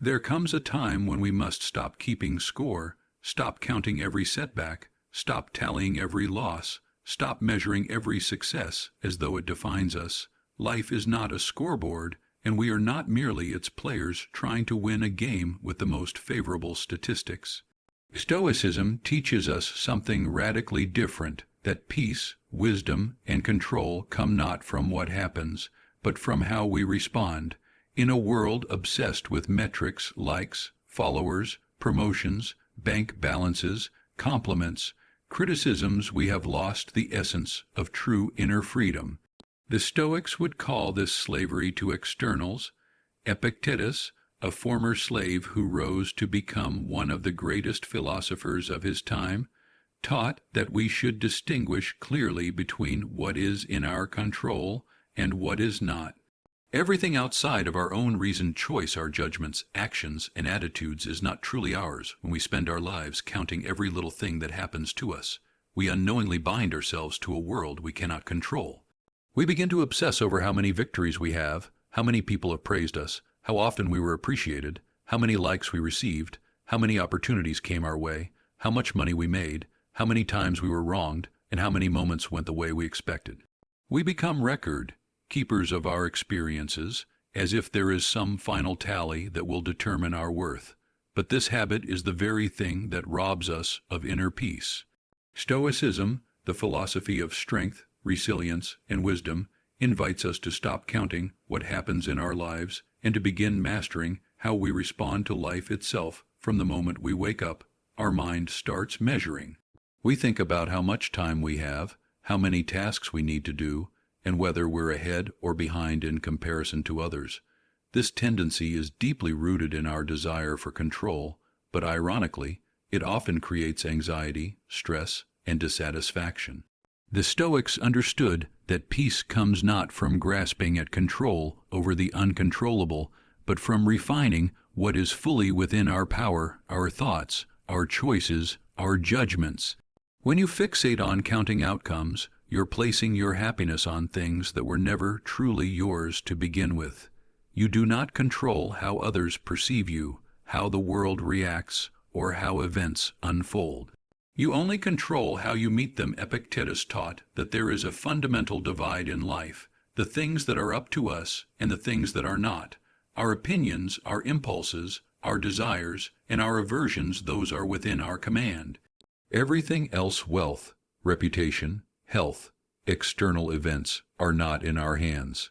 There comes a time when we must stop keeping score, stop counting every setback, stop tallying every loss, stop measuring every success as though it defines us. Life is not a scoreboard, and we are not merely its players trying to win a game with the most favorable statistics. Stoicism teaches us something radically different, that peace, wisdom, and control come not from what happens, but from how we respond. In a world obsessed with metrics, likes, followers, promotions, bank balances, compliments, criticisms, we have lost the essence of true inner freedom. The Stoics would call this slavery to externals. Epictetus, a former slave who rose to become one of the greatest philosophers of his time, taught that we should distinguish clearly between what is in our control and what is not. Everything outside of our own reasoned choice, our judgments, actions, and attitudes, is not truly ours. When we spend our lives counting every little thing that happens to us, we unknowingly bind ourselves to a world we cannot control. We begin to obsess over how many victories we have, how many people have praised us, how often we were appreciated, how many likes we received, how many opportunities came our way, how much money we made, how many times we were wronged, and how many moments went the way we expected. We become record keepers of our experiences, as if there is some final tally that will determine our worth. But this habit is the very thing that robs us of inner peace. Stoicism, the philosophy of strength, resilience, and wisdom, invites us to stop counting what happens in our lives and to begin mastering how we respond to life itself. From the moment we wake up, our mind starts measuring. We think about how much time we have, how many tasks we need to do, and whether we're ahead or behind in comparison to others. This tendency is deeply rooted in our desire for control, but ironically, it often creates anxiety, stress, and dissatisfaction. The Stoics understood that peace comes not from grasping at control over the uncontrollable, but from refining what is fully within our power, our thoughts, our choices, our judgments. When you fixate on counting outcomes, you're placing your happiness on things that were never truly yours to begin with. You do not control how others perceive you, how the world reacts, or how events unfold. You only control how you meet them. Epictetus taught that there is a fundamental divide in life, the things that are up to us and the things that are not. Our opinions, our impulses, our desires, and our aversions, those are within our command. Everything else, wealth, reputation, health, external events, are not in our hands.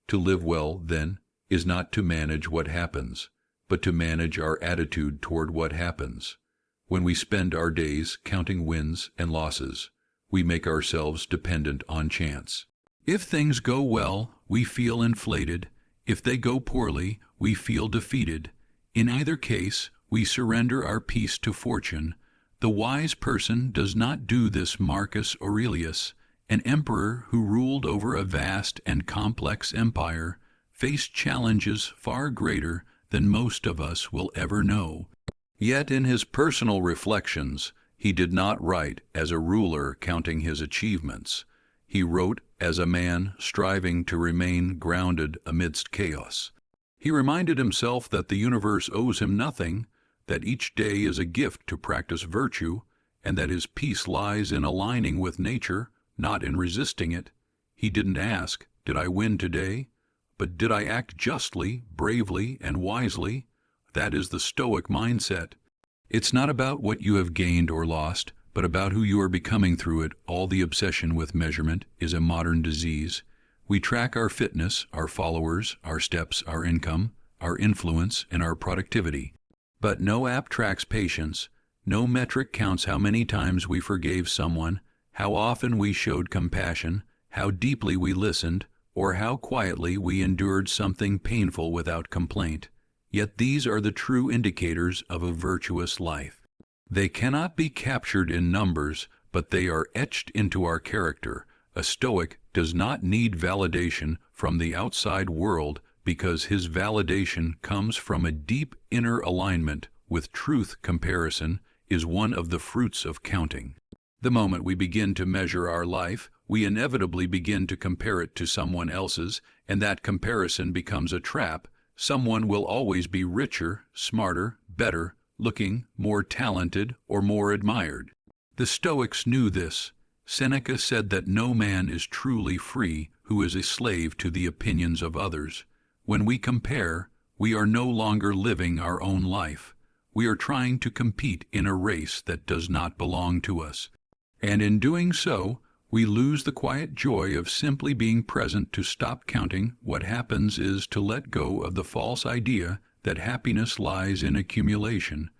To live well, then, is not to manage what happens, but to manage our attitude toward what happens. When we spend our days counting wins and losses, we make ourselves dependent on chance. If things go well, we feel inflated. If they go poorly, we feel defeated. In either case, we surrender our peace to fortune. The wise person does not do this. Marcus Aurelius, an emperor who ruled over a vast and complex empire, faced challenges far greater than most of us will ever know. Yet in his personal reflections, he did not write as a ruler counting his achievements. He wrote as a man striving to remain grounded amidst chaos. He reminded himself that the universe owes him nothing, that each day is a gift to practice virtue, and that his peace lies in aligning with nature, not in resisting it. He didn't ask, "Did I win today?" but "Did I act justly, bravely, and wisely?" That is the Stoic mindset. It's not about what you have gained or lost, but about who you are becoming through it. All the obsession with measurement is a modern disease. We track our fitness, our followers, our steps, our income, our influence, and our productivity. But no app tracks patience. No metric counts how many times we forgave someone, how often we showed compassion, how deeply we listened, or how quietly we endured something painful without complaint. Yet these are the true indicators of a virtuous life. They cannot be captured in numbers, but they are etched into our character. A Stoic does not need validation from the outside world because his validation comes from a deep inner alignment with truth. Comparison is one of the fruits of counting. The moment we begin to measure our life, we inevitably begin to compare it to someone else's, and that comparison becomes a trap. Someone will always be richer, smarter, better, looking, more talented, or more admired. The Stoics knew this. Seneca said that no man is truly free who is a slave to the opinions of others. When we compare, we are no longer living our own life. We are trying to compete in a race that does not belong to us. And in doing so, we lose the quiet joy of simply being present. To stop counting what happens is to let go of the false idea that happiness lies in accumulation.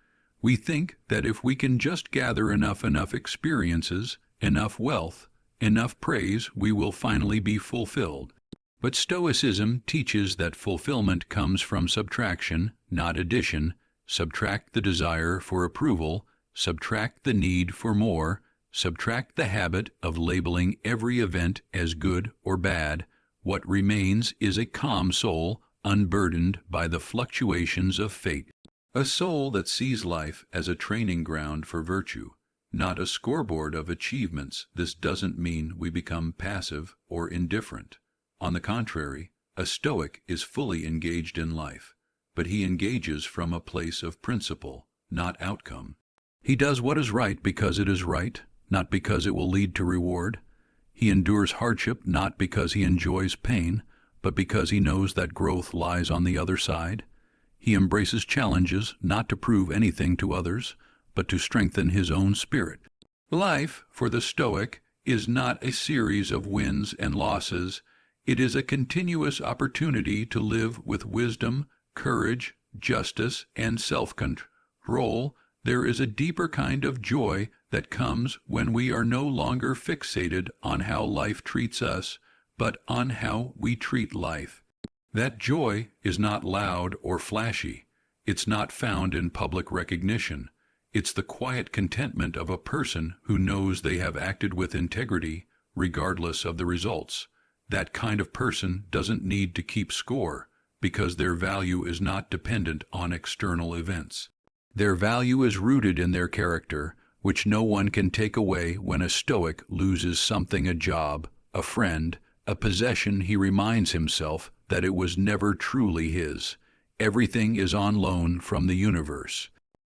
We think that if we can just gather enough experiences, enough wealth, enough praise, we will finally be fulfilled. But Stoicism teaches that fulfillment comes from subtraction, not addition. Subtract the desire for approval, subtract the need for more, subtract the habit of labeling every event as good or bad. What remains is a calm soul, unburdened by the fluctuations of fate. A soul that sees life as a training ground for virtue, not a scoreboard of achievements. This doesn't mean we become passive or indifferent. On the contrary, a Stoic is fully engaged in life, but he engages from a place of principle, not outcome. He does what is right because it is right, not because it will lead to reward. He endures hardship not because he enjoys pain, but because he knows that growth lies on the other side. He embraces challenges not to prove anything to others, but to strengthen his own spirit. Life, for the Stoic, is not a series of wins and losses. It is a continuous opportunity to live with wisdom, courage, justice, and self-control. There is a deeper kind of joy that comes when we are no longer fixated on how life treats us, but on how we treat life. That joy is not loud or flashy. It's not found in public recognition. It's the quiet contentment of a person who knows they have acted with integrity, regardless of the results. That kind of person doesn't need to keep score, because their value is not dependent on external events. Their value is rooted in their character, which no one can take away. When a Stoic loses something, a job, a friend, a possession, he reminds himself that it was never truly his. Everything is on loan from the universe.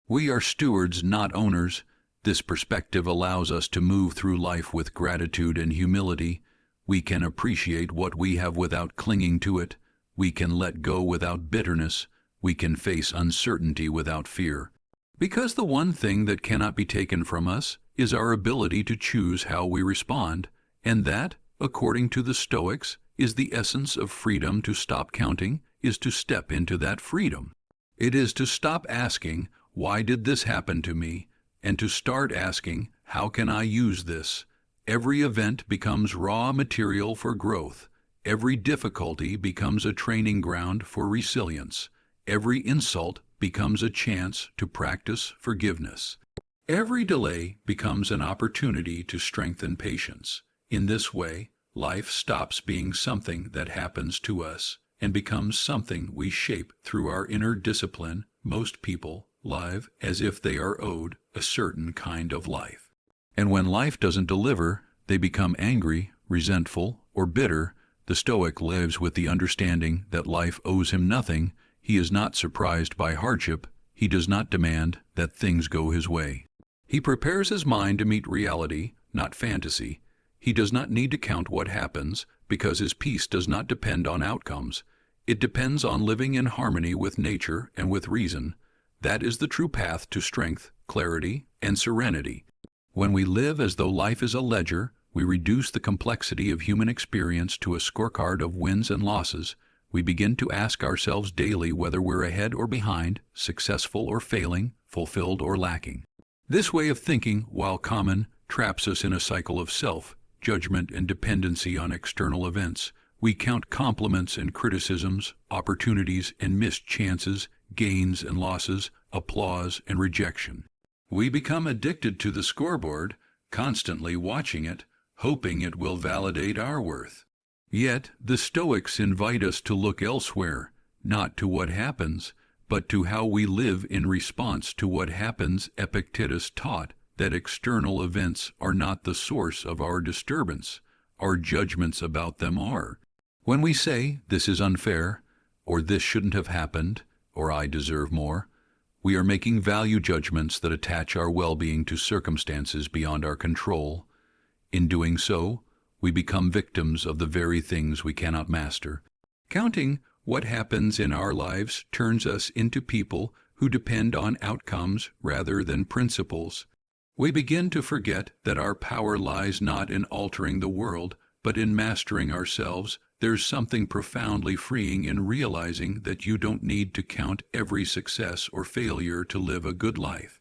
We are stewards, not owners. This perspective allows us to move through life with gratitude and humility. We can appreciate what we have without clinging to it. We can let go without bitterness. We can face uncertainty without fear. Because the one thing that cannot be taken from us is our ability to choose how we respond, and that, according to the Stoics, is the essence of freedom. To stop counting is to step into that freedom. It is to stop asking, "Why did this happen to me?" and to start asking, "How can I use this?" Every event becomes raw material for growth. Every difficulty becomes a training ground for resilience. Every insult becomes a chance to practice forgiveness. Every delay becomes an opportunity to strengthen patience. In this way, life stops being something that happens to us and becomes something we shape through our inner discipline. Most people live as if they are owed a certain kind of life. And when life doesn't deliver, they become angry, resentful, or bitter. The Stoic lives with the understanding that life owes him nothing. He is not surprised by hardship. He does not demand that things go his way. He prepares his mind to meet reality, not fantasy. He does not need to count what happens, because his peace does not depend on outcomes. It depends on living in harmony with nature and with reason. That is the true path to strength, clarity, and serenity. When we live as though life is a ledger, we reduce the complexity of human experience to a scorecard of wins and losses. We begin to ask ourselves daily whether we're ahead or behind, successful or failing, fulfilled or lacking. This way of thinking, while common, traps us in a cycle of self-judgment and dependency on external events. We count compliments and criticisms, opportunities and missed chances, gains and losses, applause and rejection. We become addicted to the scoreboard, constantly watching it, hoping it will validate our worth. Yet the Stoics invite us to look elsewhere, not to what happens, but to how we live in response to what happens. Epictetus taught that external events are not the source of our disturbance. Our judgments about them are. When we say, "This is unfair," or this shouldn't have happened, or I deserve more. We are making value judgments that attach our well-being to circumstances beyond our control. In doing so, we become victims of the very things we cannot master. Counting what happens in our lives turns us into people who depend on outcomes rather than principles. We begin to forget that our power lies not in altering the world, but in mastering ourselves. There's something profoundly freeing in realizing that you don't need to count every success or failure to live a good life.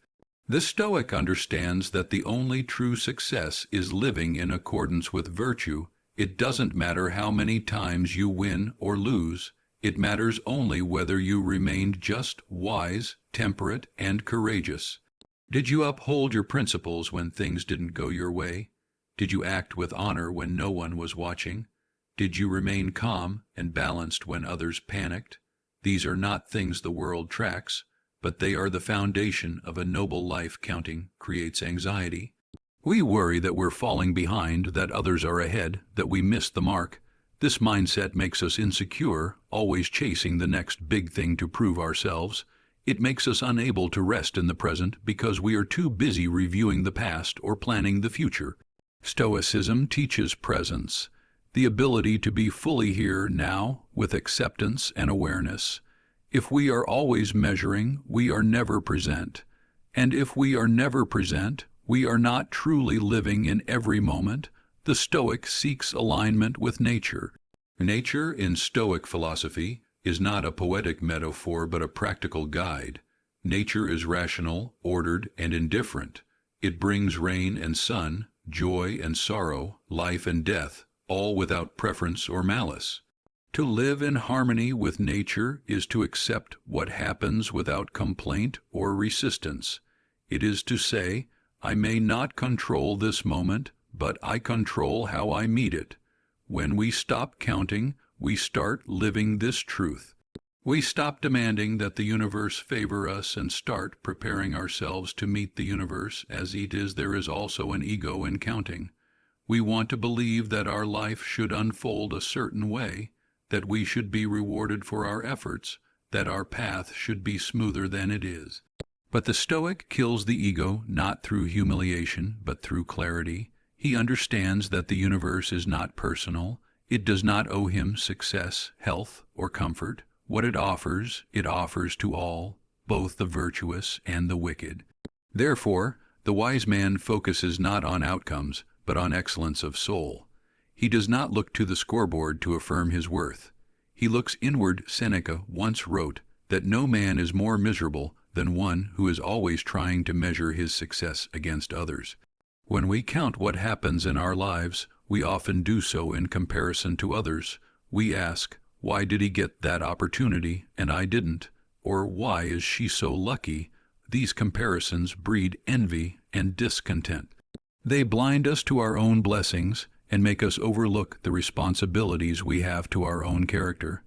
The Stoic understands that the only true success is living in accordance with virtue. It doesn't matter how many times you win or lose. It matters only whether you remained just, wise, temperate, and courageous. Did you uphold your principles when things didn't go your way? Did you act with honor when no one was watching? Did you remain calm and balanced when others panicked? These are not things the world tracks, but they are the foundation of a noble life. Counting creates anxiety. We worry that we're falling behind, that others are ahead, that we missed the mark. This mindset makes us insecure, always chasing the next big thing to prove ourselves. It makes us unable to rest in the present because we are too busy reviewing the past or planning the future. Stoicism teaches presence, the ability to be fully here now with acceptance and awareness. If we are always measuring, we are never present. And if we are never present, we are not truly living in every moment. The Stoic seeks alignment with nature. Nature, in Stoic philosophy, is not a poetic metaphor but a practical guide. Nature is rational, ordered, and indifferent. It brings rain and sun, joy and sorrow, life and death, all without preference or malice. To live in harmony with nature is to accept what happens without complaint or resistance. It is to say, I may not control this moment, but I control how I meet it. When we stop counting, we start living this truth. We stop demanding that the universe favor us and start preparing ourselves to meet the universe as it is. There is also an ego in counting. We want to believe that our life should unfold a certain way, that we should be rewarded for our efforts, that our path should be smoother than it is. But the Stoic kills the ego not through humiliation, but through clarity. He understands that the universe is not personal. It does not owe him success, health, or comfort. What it offers to all, both the virtuous and the wicked. Therefore, the wise man focuses not on outcomes, but on excellence of soul. He does not look to the scoreboard to affirm his worth. He looks inward. Seneca once wrote that no man is more miserable than one who is always trying to measure his success against others. When we count what happens in our lives, we often do so in comparison to others. We ask, why did he get that opportunity and I didn't? Or why is she so lucky? These comparisons breed envy and discontent. They blind us to our own blessings and make us overlook the responsibilities we have to our own character.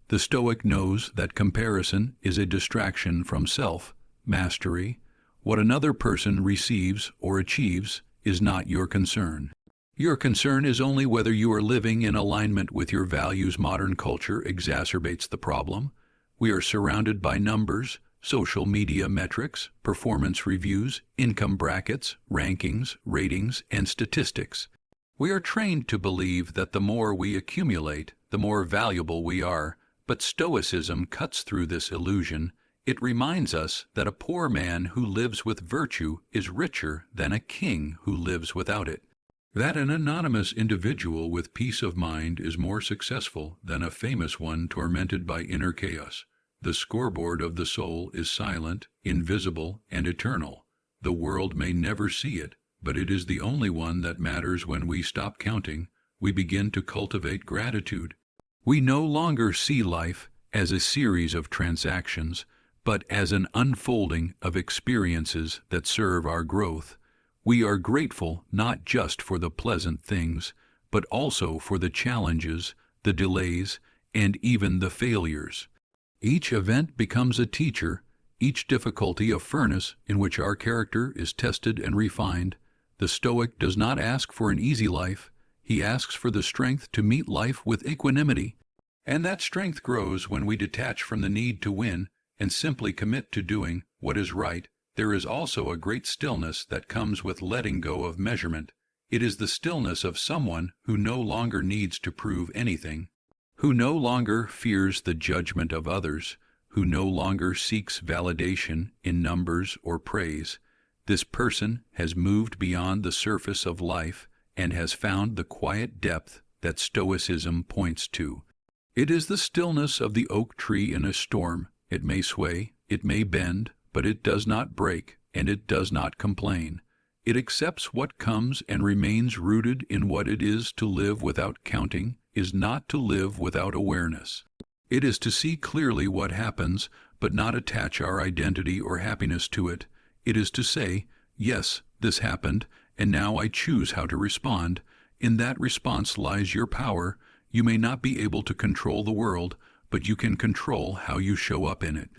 The Stoic knows that comparison is a distraction from self-mastery. What another person receives or achieves is not your concern. Your concern is only whether you are living in alignment with your values. Modern culture exacerbates the problem. We are surrounded by numbers, social media metrics, performance reviews, income brackets, rankings, ratings, and statistics. We are trained to believe that the more we accumulate, the more valuable we are. But Stoicism cuts through this illusion. It reminds us that a poor man who lives with virtue is richer than a king who lives without it. That an anonymous individual with peace of mind is more successful than a famous one tormented by inner chaos. The scoreboard of the soul is silent, invisible, and eternal. The world may never see it, but it is the only one that matters. When we stop counting, we begin to cultivate gratitude. We no longer see life as a series of transactions, but as an unfolding of experiences that serve our growth. We are grateful not just for the pleasant things, but also for the challenges, the delays, and even the failures. Each event becomes a teacher, each difficulty a furnace in which our character is tested and refined. The Stoic does not ask for an easy life. He asks for the strength to meet life with equanimity. And that strength grows when we detach from the need to win and simply commit to doing what is right. There is also a great stillness that comes with letting go of measurement. It is the stillness of someone who no longer needs to prove anything, who no longer fears the judgment of others, who no longer seeks validation in numbers or praise. This person has moved beyond the surface of life and has found the quiet depth that Stoicism points to. It is the stillness of the oak tree in a storm. It may sway, it may bend, but it does not break, and it does not complain. It accepts what comes and remains rooted in what it is to live without counting, is not to live without awareness. It is to see clearly what happens, but not attach our identity or happiness to it. It is to say, yes, this happened, and now I choose how to respond. In that response lies your power. You may not be able to control the world, but you can control how you show up in it.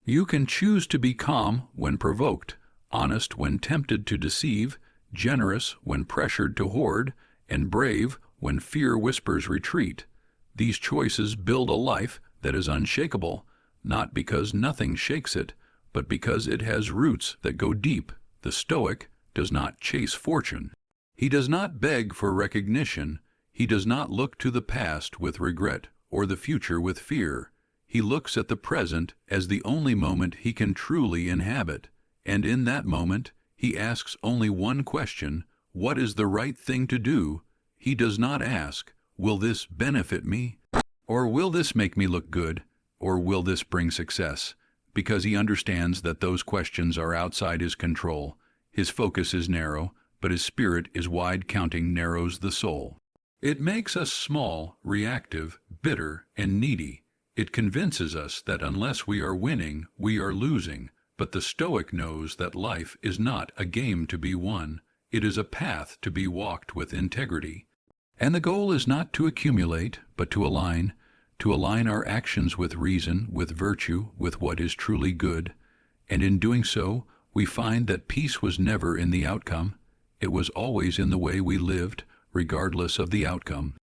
You can choose to be calm when provoked, honest when tempted to deceive, generous when pressured to hoard, and brave when fear whispers retreat. These choices build a life that is unshakable, not because nothing shakes it, but because it has roots that go deep. The Stoic does not chase fortune. He does not beg for recognition. He does not look to the past with regret or the future with fear. He looks at the present as the only moment he can truly inhabit, and in that moment he asks only one question: what is the right thing to do? He does not ask, will this benefit me? Or will this make me look good? Or will this bring success? Because he understands that those questions are outside his control. His focus is narrow, but his spirit is wide. Counting narrows the soul. It makes us small, reactive, bitter, and needy. It convinces us that unless we are winning, we are losing. But the Stoic knows that life is not a game to be won. It is a path to be walked with integrity. And the goal is not to accumulate, but to align our actions with reason, with virtue, with what is truly good. And in doing so, we find that peace was never in the outcome. It was always in the way we lived, regardless of the outcome.